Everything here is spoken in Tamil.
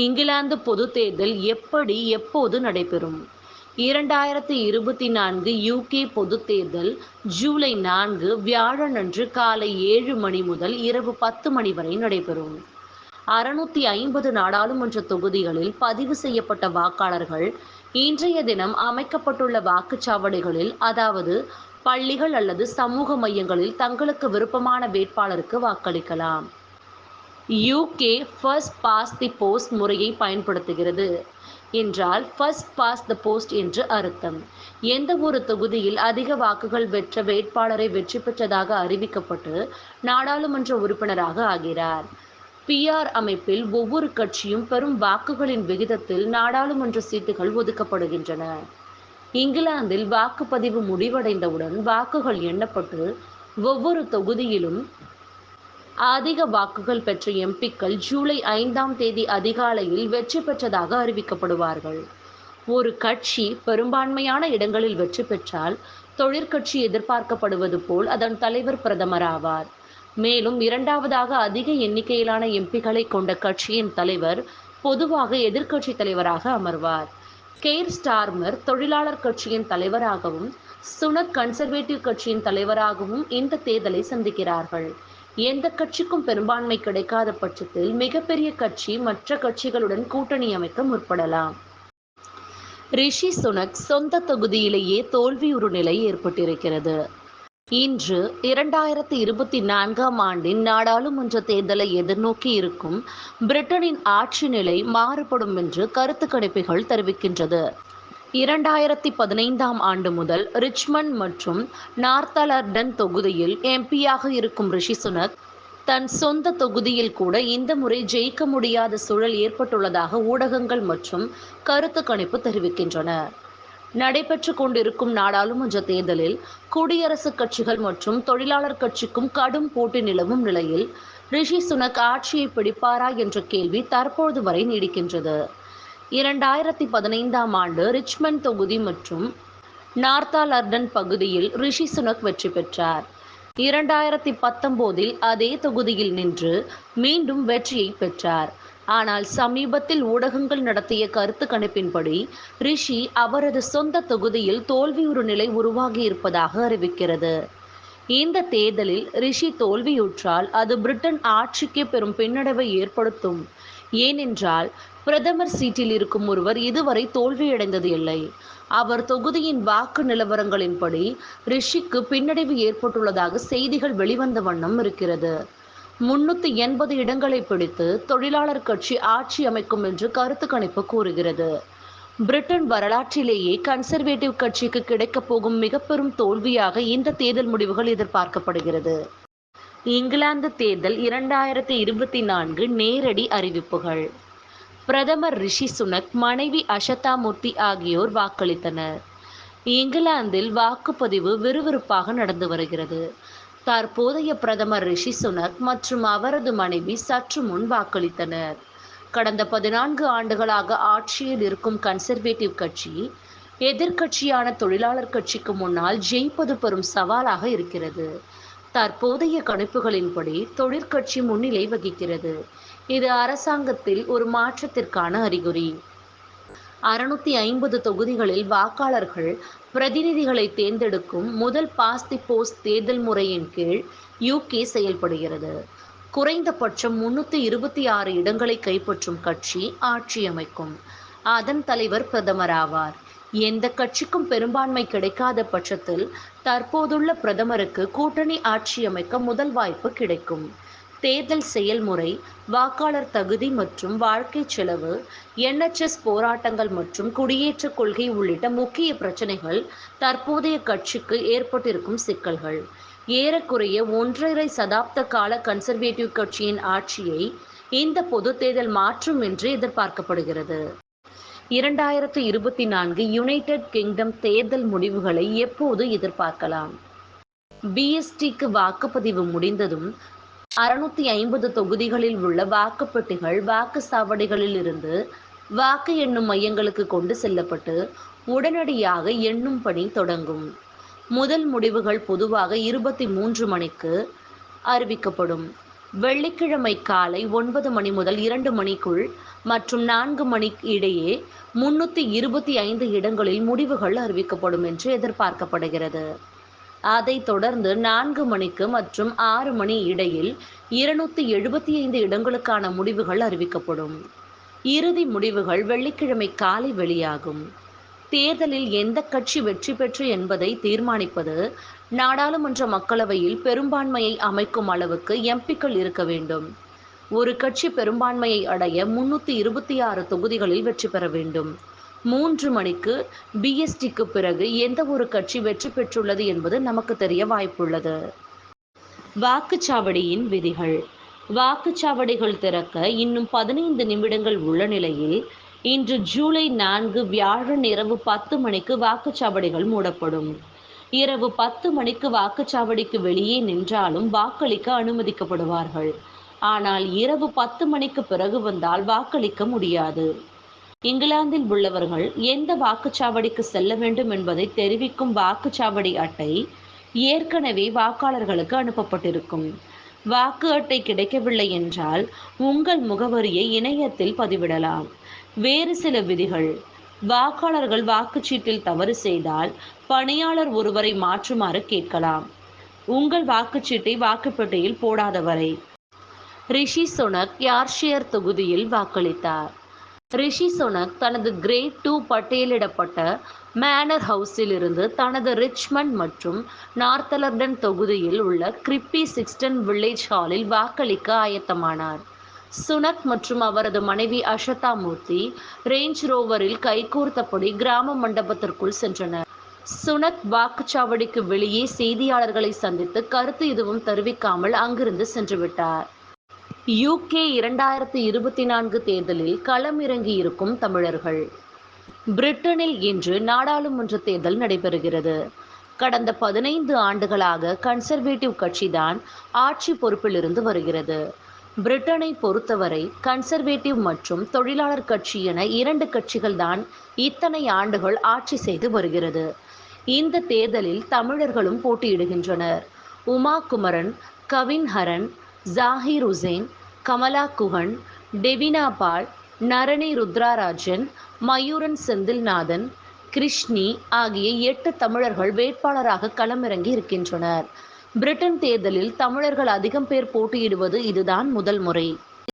இங்கிலாந்து பொதுத் தேர்தல் எப்படி எப்போது நடைபெறும்? 2024 யுகே பொதுத் தேர்தல் ஜூலை 4 வியாழனன்று காலை 7 மணி முதல் இரவு 10 மணி வரை நடைபெறும். 650 நாடாளுமன்ற தொகுதிகளில் பதிவு செய்யப்பட்ட வாக்காளர்கள் இன்றைய தினம் அமைக்கப்பட்டுள்ள வாக்குச்சாவடிகளில், அதாவது பள்ளிகள் அல்லது சமூக மையங்களில் தங்களுக்கு விருப்பமான வேட்பாளருக்கு வாக்களிக்கலாம். UK first past the post முறையை பயன்படுத்துகிறது என்றால் ஃபர்ஸ்ட் பாஸ்ட் த போஸ்ட் என்று அர்த்தம். எந்த ஒரு தொகுதியில் அதிக வாக்குகள் பெற்ற வேட்பாளரை வெற்றி பெற்றதாக அறிவிக்கப்பட்டு நாடாளுமன்ற உறுப்பினராக ஆகிறார். பிஆர் அமைப்பில் ஒவ்வொரு கட்சியும் பெரும் வாக்குகளின் விகிதத்தில் நாடாளுமன்ற சீட்டுகள் ஒதுக்கப்படுகின்றன. இங்கிலாந்தில் வாக்குப்பதிவு முடிவடைந்தவுடன் வாக்குகள் எண்ணப்பட்டு ஒவ்வொரு தொகுதியிலும் அதிக வாக்குகள் பெற்ற எம்பிக்கள் ஜூலை 5ஆம் தேதி அதிகாலையில் வெற்றி பெற்றதாக அறிவிக்கப்படுவார்கள். ஒரு கட்சி பெரும்பான்மையான இடங்களில் வெற்றி பெற்றால் தொழிற்கட்சி எதிர்பார்க்கப்படுவது போல் அதன் தலைவர் பிரதமர் ஆவார். மேலும் இரண்டாவதாக அதிக எண்ணிக்கையிலான எம்பிக்களை கொண்ட கட்சியின் தலைவர் பொதுவாக எதிர்க்கட்சி தலைவராக அமர்வார். கெய்ர் ஸ்டார்மர் தொழிலாளர் கட்சியின் தலைவராகவும் சுனக் கன்சர்வேட்டிவ் கட்சியின் தலைவராகவும் இந்த தேர்தலை சந்திக்கிறார்கள். எந்த கட்சிக்கும் பெரும்பான்மை கிடைக்காத பட்சத்தில் மிகப்பெரிய கட்சி மற்ற கட்சிகளுடன் கூட்டணி அமைக்க முற்படலாம். ரிஷி சுனக் சொந்த தொகுதியிலேயே தோல்வியுறு நிலை ஏற்பட்டிருக்கிறது. இன்று 2024ஆம் ஆண்டின் நாடாளுமன்ற தேர்தலை எதிர்நோக்கி இருக்கும் பிரிட்டனின் ஆட்சி நிலை மாறுபடும் என்று கருத்து கணிப்புகள் தெரிவிக்கின்றது. 2015ஆம் ஆண்டு முதல் ரிச்மண்ட் மற்றும் நார்த்தலர்டன் தொகுதியில் எம்பியாக இருக்கும் ரிஷி சுனக் தன் சொந்த தொகுதியில் கூட இந்த முறை ஜெயிக்க முடியாத சூழல் ஏற்பட்டுள்ளதாக ஊடகங்கள் மற்றும் கருத்து கணிப்பு தெரிவிக்கின்றன. நடைபெற்று கொண்டிருக்கும் நாடாளுமன்ற தேர்தலில் குடியரசுக் கட்சிகள் மற்றும் தொழிலாளர் கட்சிக்கும் கடும் போட்டி நிலவும் நிலையில் ரிஷி சுனக் ஆட்சியை பிடிப்பாரா என்ற கேள்வி தற்போது வரை நீடிக்கின்றது. 2015ஆம் ஆண்டு ரிச்மண்ட் தொகுதி மற்றும் நார்த்தாலர்டன் பகுதியில் ரிஷி சுனக் வெற்றி பெற்றார். 2019இல் அதே தொகுதியில் நின்று மீண்டும் வெற்றியை பெற்றார். ஆனால் சமீபத்தில் ஊடகங்கள் நடத்திய கருத்து கணிப்பின்படி ரிஷி அவரது சொந்த தொகுதியில் தோல்வியுறு நிலை உருவாகி இருப்பதாக அறிவிக்கிறது. இந்த தேர்தலில் ரிஷி தோல்வியுற்றால் அது பிரிட்டன் ஆட்சிக்கு பெரும் பின்னடைவை ஏற்படுத்தும். ஏனென்றால் பிரதமர் சீட்டில் இருக்கும் ஒருவர் இதுவரை தோல்வியடைந்தது இல்லை. அவர் தொகுதியின் வாக்கு நிலவரங்களின்படி ரிஷிக்கு பின்னடைவு ஏற்பட்டுள்ளதாக செய்திகள் வெளிவந்த வண்ணம் இருக்கிறது. 380 இடங்களை பிடித்து தொழிலாளர் கட்சி ஆட்சி அமைக்கும் என்று கருத்து கணிப்பு கூறுகிறது. பிரிட்டன் வரலாற்றிலேயே கன்சர்வேட்டிவ் கட்சிக்கு கிடைக்கப் போகும் மிக பெரும் தோல்வியாக இந்த தேர்தல் முடிவுகள் எதிர்பார்க்கப்படுகிறது. இங்கிலாந்து தேர்தல் 2024 நேரடி அறிவிப்புகள். பிரதமர் ரிஷி சுனக், மனைவி அஷதா மூர்த்தி ஆகியோர் வாக்களித்தனர். இங்கிலாந்தில் வாக்குப்பதிவு விறுவிறுப்பாக நடந்து வருகிறது. தற்போதைய பிரதமர் ரிஷி சுனக் மற்றும் அவரது மனைவி சற்று முன் வாக்களித்தனர். கடந்த 14 ஆண்டுகளாக ஆட்சியில் இருக்கும் கன்சர்வேட்டிவ் கட்சி எதிர்க்கட்சியான தொழிலாளர் கட்சிக்கு முன்னால் ஜெயிப்பது பெரும் சவாலாக இருக்கிறது. தற்போதைய கணிப்புகளின்படி தொழிற்கட்சி முன்னிலை வகிக்கிறது. இது அரசாங்கத்தில் ஒரு மாற்றத்திற்கான அறிகுறி. 650 தொகுதிகளில் வாக்காளர்கள் பிரதிநிதிகளை தேர்ந்தெடுக்கும் முதல் பாஸ்ட் தி போஸ்ட் தேர்தல் முறையின் கீழ் யுகே செயல்படுகிறது. குறைந்தபட்சம் 326 இடங்களை கைப்பற்றும் கட்சி ஆட்சி அமைக்கும். அதன் தலைவர் பிரதமர் ஆவார். எந்த கட்சிக்கும் பெரும்பான்மை கிடைக்காத பட்சத்தில் தற்போதுள்ள பிரதமருக்கு கூட்டணி ஆட்சி அமைக்க முதல் வாய்ப்பு கிடைக்கும். தேர்தல் செயல்முறை, வாக்காளர் தகுதி மற்றும் வாழ்க்கை செலவு, என்எச்எஸ் போராட்டங்கள் மற்றும் குடியேற்ற கொள்கை உள்ளிட்ட முக்கிய பிரச்சனைகள் தற்போதைய கட்சிக்கு ஏற்பட்டிருக்கும் சிக்கல்கள். ஏறக்குறைய 1.5 சதாப்த கால கன்சர்வேட்டிவ் கட்சியின் ஆட்சியை இந்த பொது தேர்தல் மாற்றும் என்று எதிர்பார்க்கப்படுகிறது. 2024 யுனைடெட் கிங்டம் தேர்தல் முடிவுகளை எப்போது எதிர்பார்க்கலாம்? பிஎஸ்டிக்கு வாக்குப்பதிவு முடிந்ததும் 650 தொகுதிகளில் உள்ள வாக்குப்பெட்டிகள் வாக்குச்சாவடிகளில் இருந்து வாக்கு எண்ணும் மையங்களுக்கு கொண்டு செல்லப்பட்டு உடனடியாக எண்ணும் பணி தொடங்கும். முதல் முடிவுகள் பொதுவாக 23 மணிக்கு அறிவிக்கப்படும். வெள்ளிக்கிழமை காலை 9 மணி முதல் 2 மணிக்குள் மற்றும் 4 மணி இடையே 325 இடங்களில் முடிவுகள் அறிவிக்கப்படும் என்று எதிர்பார்க்கப்படுகிறது. அதைத் தொடர்ந்து 4 மணிக்கு மற்றும் 6 மணி இடையில் 275 இடங்களுக்கான முடிவுகள் அறிவிக்கப்படும். இறுதி முடிவுகள் வெள்ளிக்கிழமை காலை வெளியாகும். தேர்தலில் எந்த கட்சி வெற்றி பெற்று என்பதை தீர்மானிப்பது நாடாளுமன்ற மக்களவையில் பெரும்பான்மையை அமைக்கும் அளவுக்கு எம்பிக்கள் இருக்க வேண்டும். ஒரு கட்சி பெரும்பான்மையை அடைய 326 தொகுதிகளில் வெற்றி பெற வேண்டும். 3 மணிக்கு பிஎஸ்டிக்கு பிறகு எந்த ஒரு கட்சி வெற்றி பெற்றுள்ளது என்பது நமக்கு தெரிய வாய்ப்புள்ளது. வாக்குச்சாவடியின் விதிகள். வாக்குச்சாவடிகள் திறக்க இன்னும் 15 நிமிடங்கள் உள்ள நிலையில் இன்று ஜூலை 4 வியாழன் இரவு 10 மணிக்கு வாக்குச்சாவடிகள் மூடப்படும். இரவு 10 மணிக்கு வாக்குச்சாவடிக்கு வெளியே நின்றாலும் வாக்களிக்க அனுமதிக்கப்படுவார்கள். ஆனால் இரவு 10 மணிக்கு பிறகு வந்தால் வாக்களிக்க முடியாது. இங்கிலாந்தில் உள்ளவர்கள் எந்த வாக்குச்சாவடிக்கு செல்ல வேண்டும் என்பதை தெரிவிக்கும் வாக்குச்சாவடி அட்டை ஏற்கனவே வாக்காளர்களுக்கு அனுப்பப்பட்டிருக்கும். வாக்கு அட்டை கிடைக்கவில்லை என்றால் உங்கள் முகவரியை இணையத்தில் பதிவிடலாம். வேறு சில விதிகள். வாக்காளர்கள் வாக்குச்சீட்டில் தவறு செய்தால் பணியாளர் ஒருவரை மாற்றுமாறு கேட்கலாம். உங்கள் வாக்குச்சீட்டை வாக்குப்பெட்டியில் போடாதவரை. ரிஷி சுனக் யார்ஷியர் தொகுதியில் வாக்களித்தார். ரிஷி சுனக் தனது கிரேட் 2 பட்டியலிடப்பட்ட மேனர் ஹவுஸில் இருந்து தனது ரிச்மண்ட் மற்றும் நார்த்தலர்டன் தொகுதியில் உள்ள கிரிப்பி சிக்ஸ்டன் வில்லேஜ் ஹாலில் வாக்களிக்க ஆயத்தமானார். சுனக் மற்றும் அவரது மனைவி அஷதா மூர்த்தி ரேஞ்ச் ரோவரில் கைகோர்த்தபடி கிராம மண்டபத்திற்குள் சென்றனர். சுனக் வாக்குச்சாவடிக்கு வெளியே செய்தியாளர்களை சந்தித்து கருத்து எதுவும் தெரிவிக்காமல் அங்கிருந்து சென்றுவிட்டார். UK 2024 தேர்தலில் களமிறங்கியிருக்கும் தமிழர்கள். பிரிட்டனில் இன்று நாடாளுமன்ற தேர்தல் நடைபெறுகிறது. கடந்த 15 ஆண்டுகளாக கன்சர்வேட்டிவ் கட்சிதான் ஆட்சி பொறுப்பில் இருந்து வருகிறது. பிரிட்டனை பொறுத்தவரை கன்சர்வேட்டிவ் மற்றும் தொழிலாளர் கட்சி என 2 கட்சிகள் தான் இத்தனை ஆண்டுகள் ஆட்சி செய்து வருகிறது. இந்த தேர்தலில் தமிழர்களும் போட்டியிடுகின்றனர். உமா குமரன், கவின் ஹரன், ஜாகிர் உசேன், கமலா குஹன், டெவினா பால், நரணி ருத்ராராஜன், மயூரன் செந்தில்நாதன், கிருஷ்ணி ஆகிய 8 தமிழர்கள் வேட்பாளராக களமிறங்கி இருக்கின்றனர். பிரிட்டன் தேர்தலில் தமிழர்கள் அதிகம் பேர் போட்டியிடுவது இதுதான் முதல் முறை.